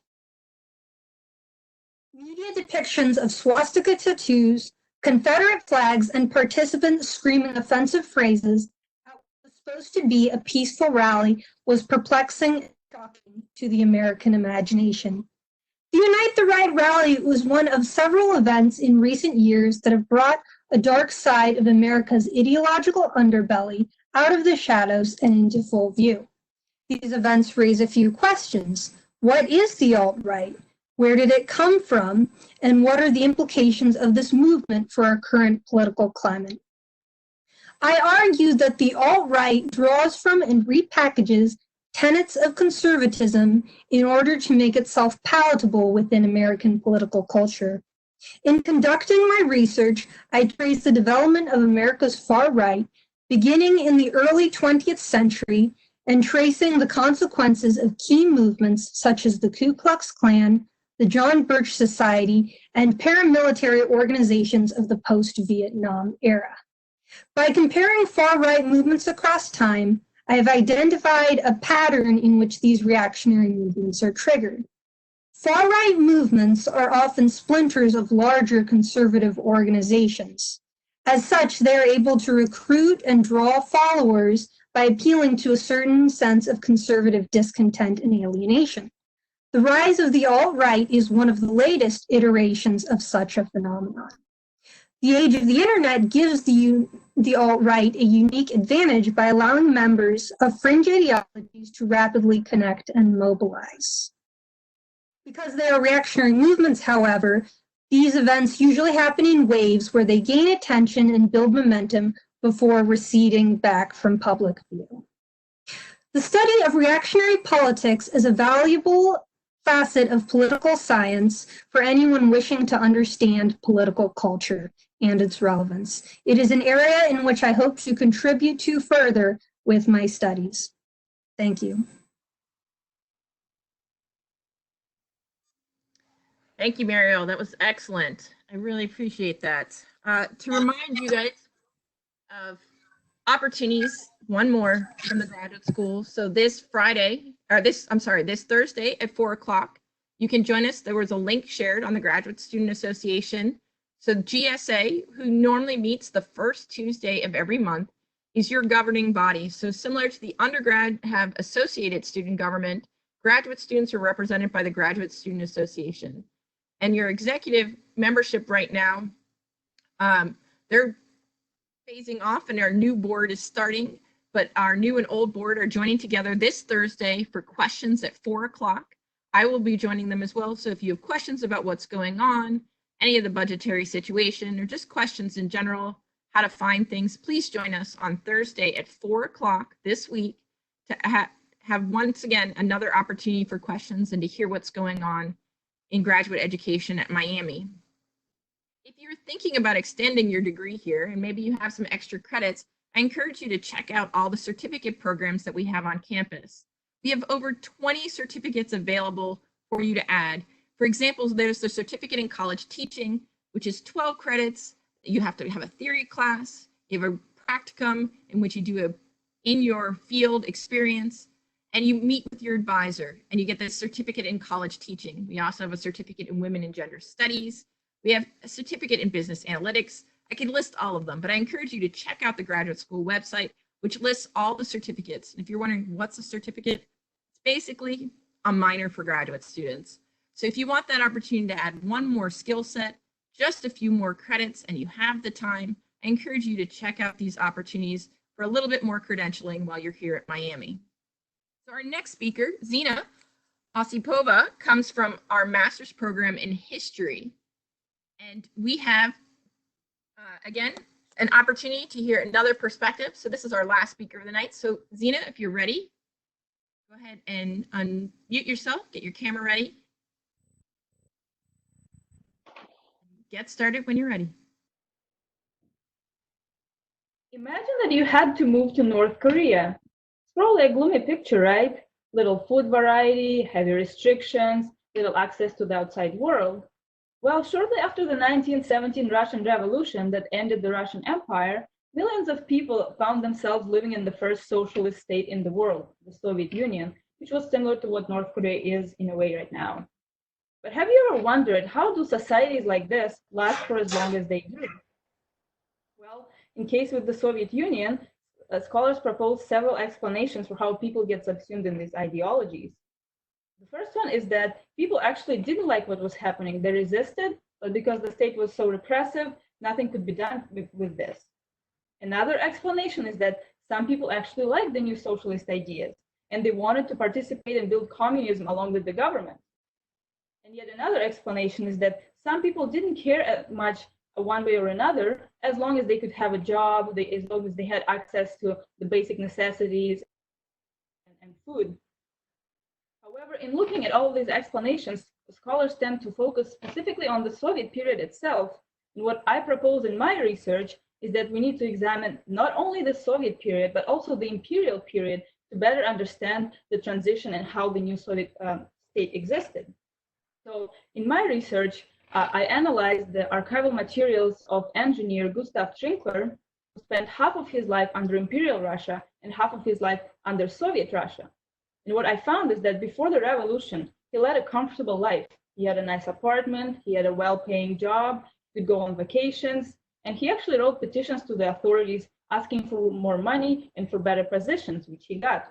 Media depictions of swastika tattoos, Confederate flags, and participants screaming offensive phrases at what was supposed to be a peaceful rally was perplexing and shocking to the American imagination. The Unite the Right rally was one of several events in recent years that have brought a dark side of America's ideological underbelly out of the shadows and into full view. These events raise a few questions. What is the alt-right? Where did it come from? And what are the implications of this movement for our current political climate? I argue that the alt-right draws from and repackages tenets of conservatism in order to make itself palatable within American political culture. In conducting my research, I traced the development of America's far right, beginning in the early 20th century and tracing the consequences of key movements such as the Ku Klux Klan, the John Birch Society, and paramilitary organizations of the post-Vietnam era. By comparing far-right movements across time, I have identified a pattern in which these reactionary movements are triggered. Far-right movements are often splinters of larger conservative organizations. As such, they are able to recruit and draw followers by appealing to a certain sense of conservative discontent and alienation. The rise of the alt-right is one of the latest iterations of such a phenomenon. The age of the internet gives the alt-right a unique advantage by allowing members of fringe ideologies to rapidly connect and mobilize. Because they are reactionary movements, however, these events usually happen in waves where they gain attention and build momentum before receding back from public view. The study of reactionary politics is a valuable facet of political science for anyone wishing to understand political culture and its relevance. It is an area in which I hope to contribute to further with my studies. Thank you.
Thank you, Mariel. That was excellent. I really appreciate that. To remind you guys of opportunities, one more from the graduate school. So this Thursday at 4 o'clock, you can join us. There was a link shared on the Graduate Student Association. So GSA, who normally meets the first Tuesday of every month, is your governing body. So similar to the undergrad have associated student government, graduate students are represented by the Graduate Student Association. And your executive membership right now, they're phasing off and our new board is starting, but our new and old board are joining together this Thursday for questions at 4 o'clock. I will be joining them as well. So if you have questions about what's going on, any of the budgetary situation, or just questions in general, how to find things, please join us on Thursday at 4 o'clock this week to have once again another opportunity for questions and to hear what's going on in graduate education at Miami. If you're thinking about extending your degree here and maybe you have some extra credits, I encourage you to check out all the certificate programs that we have on campus. We have over 20 certificates available for you to add. For example, there's the certificate in college teaching, which is 12 credits. You have to have a theory class. You have a practicum in which you do a in your field experience, and you meet with your advisor and you get this certificate in college teaching. We also have a certificate in women and gender studies. We have a certificate in business analytics. I can list all of them, but I encourage you to check out the graduate school website, which lists all the certificates. And if you're wondering what's a certificate, it's basically a minor for graduate students. So if you want that opportunity to add one more skill set, just a few more credits, and you have the time, I encourage you to check out these opportunities for a little bit more credentialing while you're here at Miami. So our next speaker, Zina Osipova, comes from our master's program in history. And we have, again, an opportunity to hear another perspective. So this is our last speaker of the night. So Zina, if you're ready, go ahead and unmute yourself, get your camera ready. Get started when you're ready.
Imagine that you had to move to North Korea. It's probably a gloomy picture, right? Little food variety, heavy restrictions, little access to the outside world. Well, shortly after the 1917 Russian Revolution that ended the Russian Empire, millions of people found themselves living in the first socialist state in the world, the Soviet Union, which was similar to what North Korea is in a way right now. But have you ever wondered, how do societies like this last for as long as they do? Well, in case with the Soviet Union, scholars propose several explanations for how people get subsumed in these ideologies. The first one is that people actually didn't like what was happening. They resisted, but because the state was so repressive, nothing could be done with this. Another explanation is that some people actually liked the new socialist ideas, and they wanted to participate and build communism along with the government. And yet another explanation is that some people didn't care much one way or another, as long as they could have a job, as long as they had access to the basic necessities and food. However, in looking at all of these explanations, scholars tend to focus specifically on the Soviet period itself. And what I propose in my research is that we need to examine not only the Soviet period, but also the imperial period to better understand the transition and how the new Soviet state existed. So in my research, I analyzed the archival materials of engineer Gustav Trinkler, who spent half of his life under Imperial Russia and half of his life under Soviet Russia. And what I found is that before the revolution, he led a comfortable life. He had a nice apartment, he had a well-paying job, he could go on vacations, and he actually wrote petitions to the authorities asking for more money and for better positions, which he got.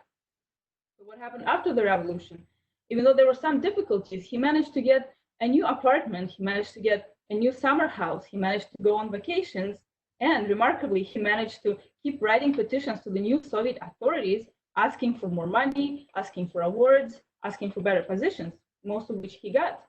So what happened after the revolution? Even though there were some difficulties, he managed to get a new apartment, he managed to get a new summer house, he managed to go on vacations, and remarkably, he managed to keep writing petitions to the new Soviet authorities asking for more money, asking for awards, asking for better positions, most of which he got.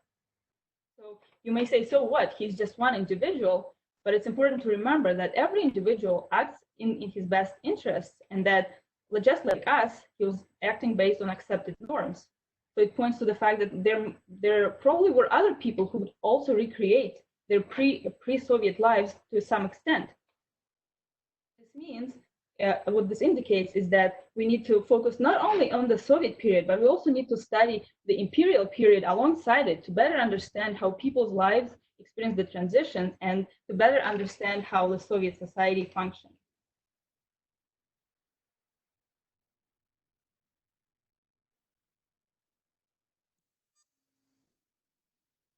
So you may say, so what? He's just one individual, but it's important to remember that every individual acts in his best interests, and that just like us, he was acting based on accepted norms. So it points to the fact that there probably were other people who would also recreate their pre-Soviet lives to some extent. This means what this indicates is that we need to focus not only on the Soviet period, but we also need to study the imperial period alongside it to better understand how people's lives experience the transition and to better understand how the Soviet society functioned.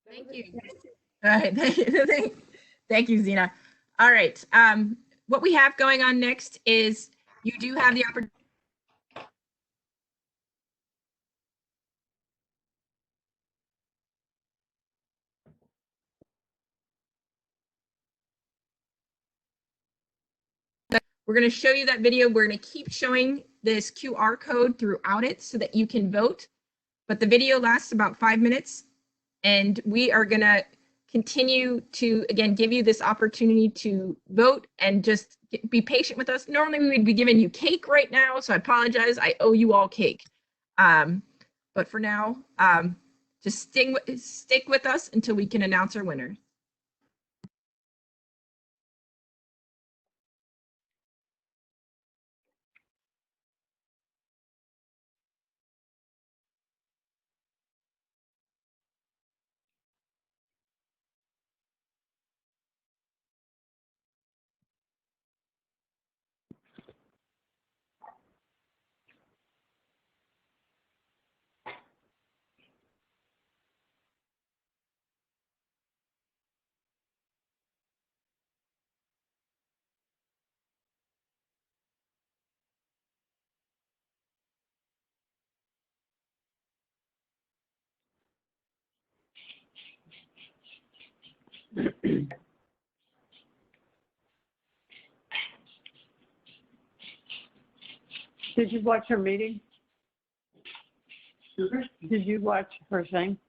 Thank you. All right, thank you, Zena. All right, what we have going on next is you do have the opportunity. We're going to show you that video. We're going to keep showing this QR code throughout it so that you can vote. But the video lasts about 5 minutes, and we are going to continue to, again, give you this opportunity to vote and just be patient with us. Normally, we would be giving you cake right now, so I apologize. I owe you all cake. But for now, just stick with us until we can announce our winner.
Did you watch her meeting? Did you watch her thing?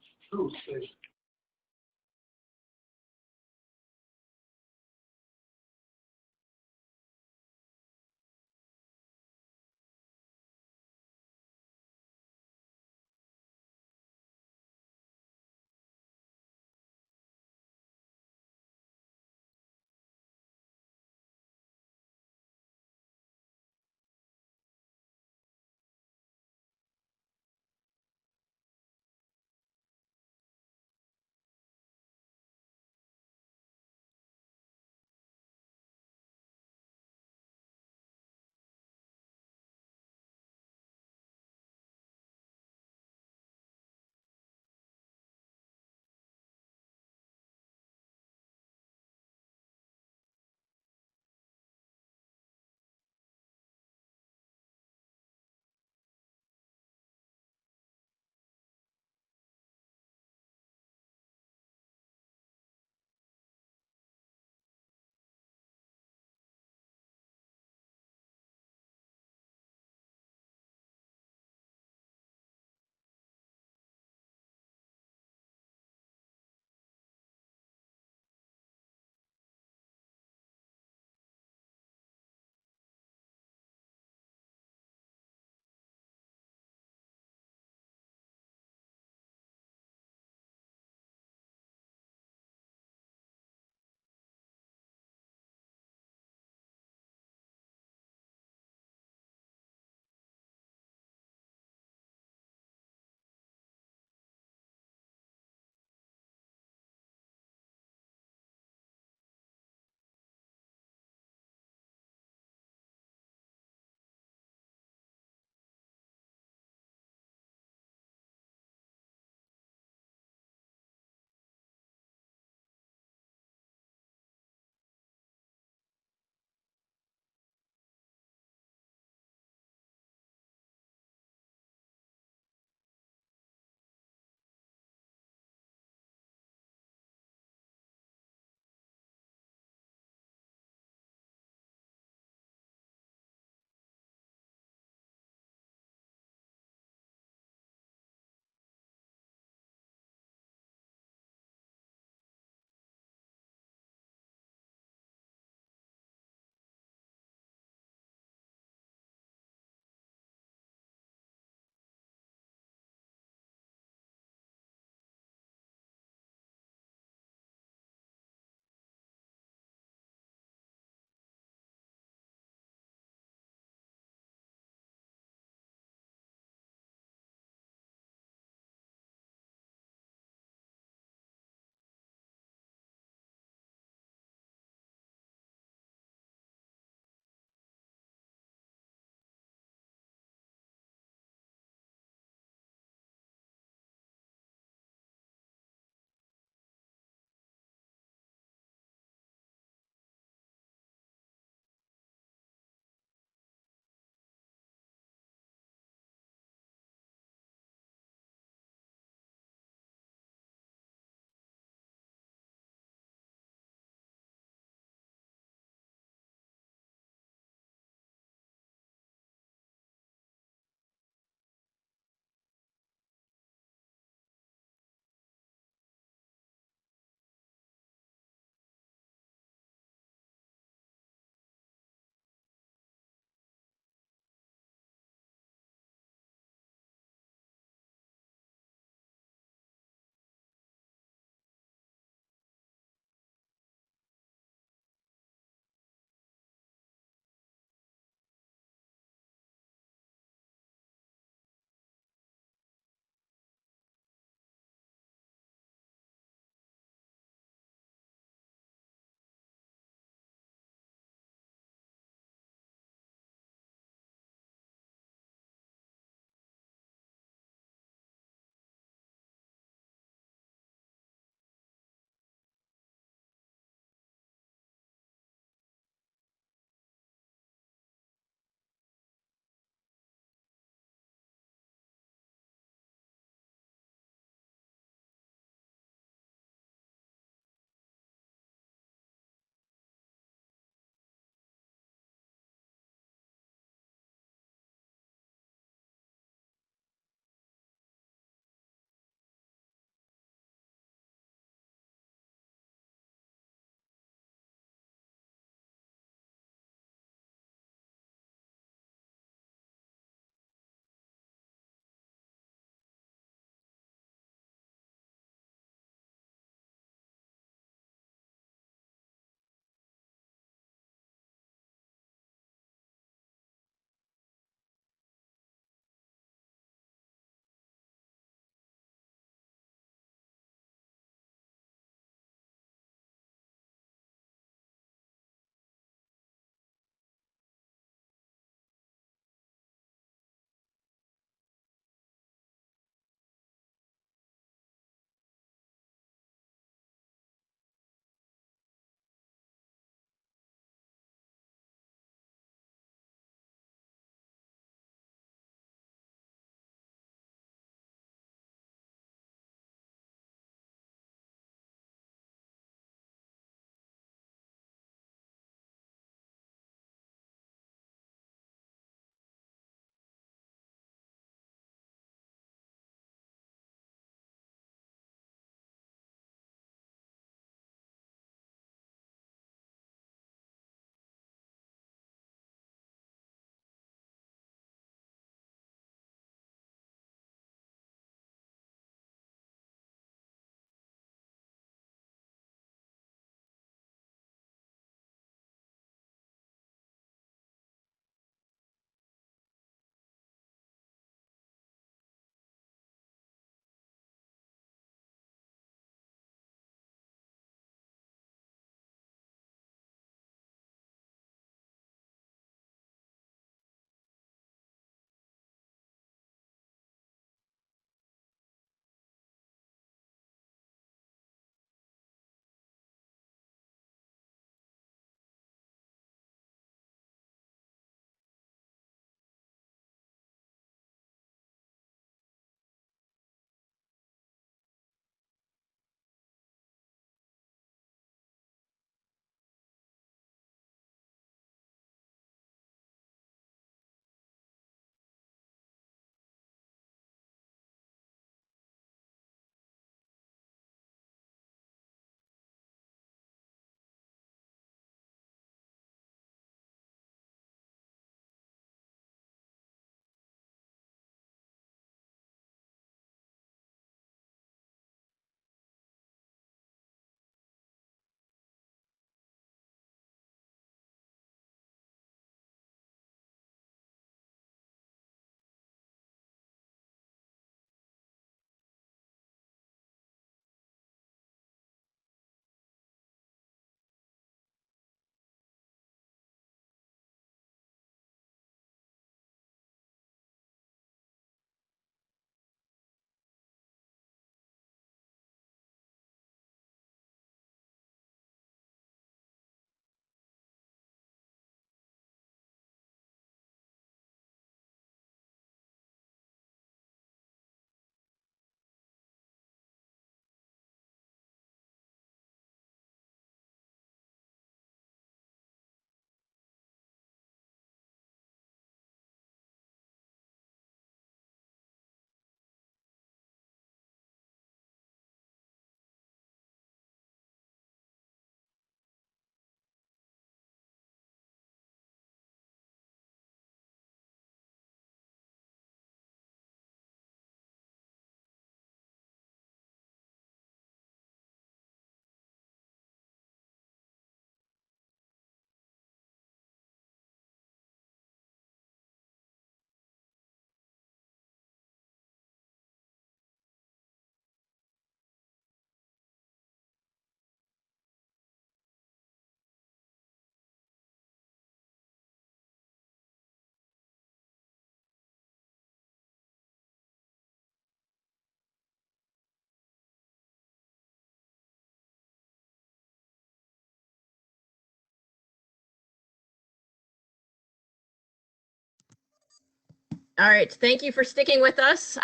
All right, thank you for sticking with us.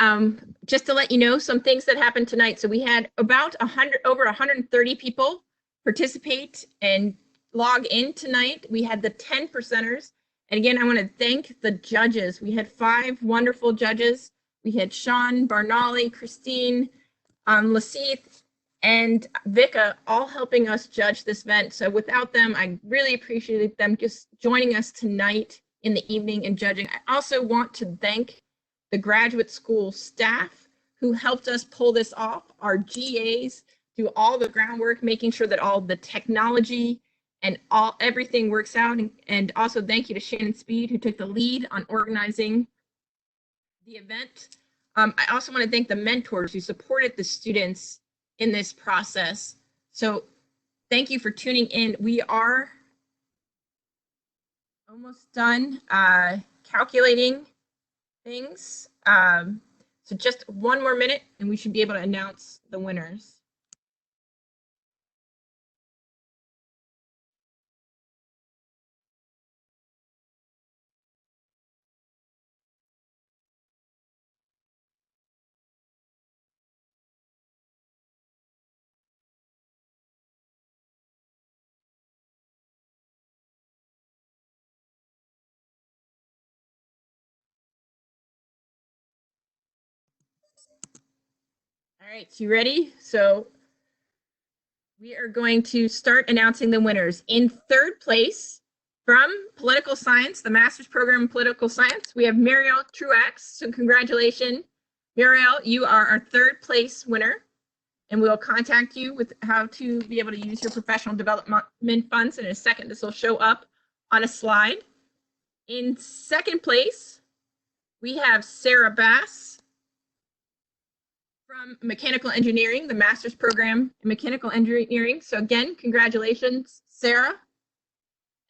Just to let you know some things that happened tonight. So we had about over 130 people participate and log in tonight. We had the 10 percenters. And again, I want to thank the judges. We had 5 wonderful judges. We had Sean, Barnali, Christine, Laseeth, and Vika all helping us judge this event. So without them, I really appreciate them just joining us tonight in the evening and judging. I also want to thank the graduate school staff who helped us pull this off, our GAs do all the groundwork, making sure that all the technology and everything works out. And also thank you to Shannon Speed, who took the lead on organizing the event. I also want to thank the mentors who supported the students in this process. So thank you for tuning in. We are almost done calculating things. So just one more minute and we should be able to announce the winners. All right, you ready? So we are going to start announcing the winners. In third place from Political Science, the master's program in Political Science, we have Muriel Truax. So congratulations, Muriel, you are our third place winner. And we will contact you with how to be able to use your professional development funds. In a second, this will show up on a slide. In second place, we have Sarah Bass from Mechanical Engineering, the master's program in Mechanical Engineering. So again, congratulations, Sarah.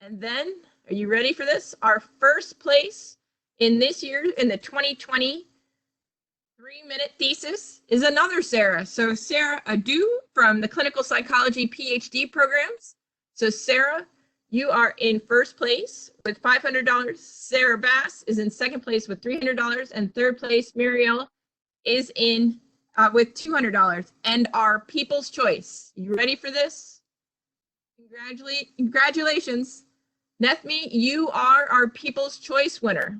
And then, are you ready for this? Our first place in this year, in the 2020 3-minute thesis is another Sarah. So Sarah Adu from the Clinical Psychology PhD programs. So Sarah, you are in first place with $500. Sarah Bass is in second place with $300. And third place, Muriel, is in with $200. And our People's Choice. You ready for this? Congratulations. Nethmi, you are our People's Choice winner.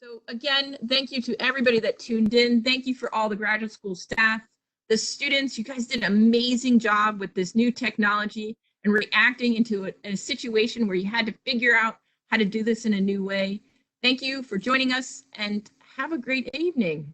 So again, thank you to everybody that tuned in. Thank you for all the graduate school staff, the students. You guys did an amazing job with this new technology and reacting into a situation where you had to figure out how to do this in a new way. Thank you for joining us and have a great evening.